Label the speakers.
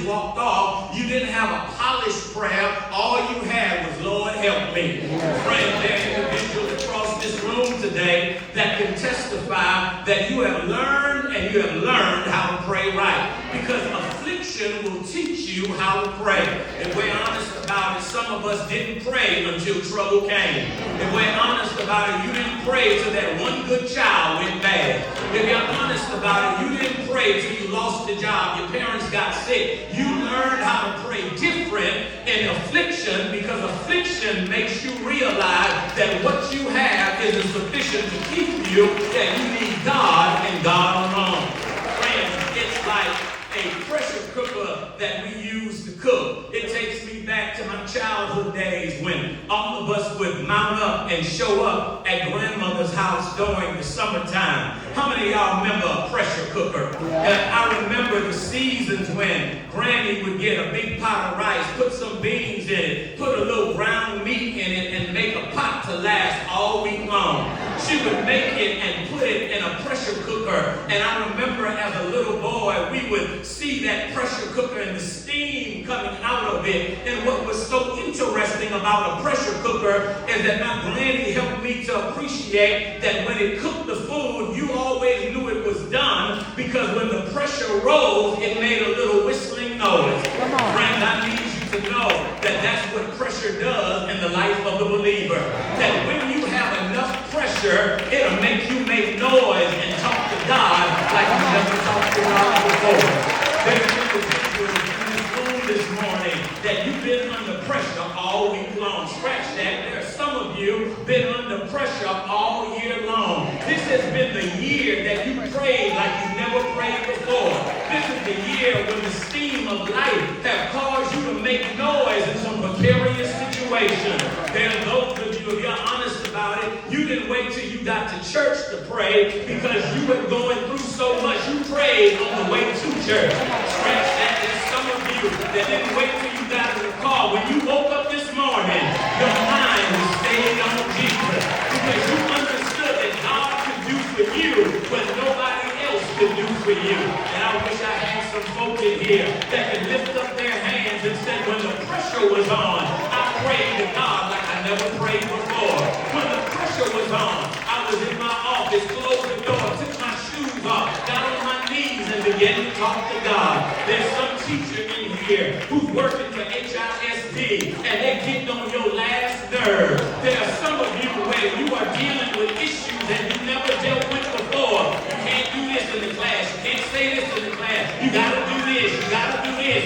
Speaker 1: walked off, you didn't have a polished prayer. All you had was, Lord, help me. Friend, there are individuals across this room today that can testify that you have learned and you have learned how to pray right. Because affliction will teach you how to pray. If we're honest about it, some of us didn't pray until trouble came. If we're honest about it, you didn't pray till that one good child went bad. If you're honest about it, you didn't pray till you lost the job, your parents got sick. You learned how to pray different in affliction because affliction makes you realize that what you have isn't sufficient to keep you, that you need God and God alone. Friends, it's like a pressure cooker that we use to cook. It takes me back to my childhood days when all of us would mount up and show up at grandmother's house during the summertime. How many of y'all remember a pressure cooker? I remember the seasons when Granny would get a big pot of rice, put some beans in it, put a little ground meat in it, and make a pot to last all week long. She would make it and put it in a pressure cooker. And I remember as a little boy, we would see that pressure cooker and the steam coming out of it. And what was so interesting about a pressure cooker is that my granny helped me to appreciate that when it cooked the food, you always knew it was done because when the pressure rose, it made a little whistling noise. Friend, I need you to know that that's what pressure does in the life of the believer. That when you have enough pressure, it'll make you make noise and talk to God like you never talked to God before. There's individuals in this room this morning that you've been under pressure all week long. Scratch that. There are some of you been under pressure all year long. This has been the year that you prayed like you never prayed before. This is the year when the steam of life have caused you to make noise in some precarious situation. There are those of you, if you're honest about it, you didn't wait till you got to church to pray because you were going through so much. You prayed on the way to church. Scratch that. There's some of you that didn't wait till you got in the car. When you woke up this morning, your mind was staying on Jesus because you understood that God could do for you what nobody else could do for you. And I wish I had some folk in here that could lift up their hands and say, when the pressure was on, I prayed to God like I never prayed before. When the pressure was on, I was in my office, closed the door, took my shoes off, got on my knees and began to talk to God. There's some teacher in here who's working for HISD and they're getting on your last nerve. There are some of you where you are dealing with issues that you never dealt with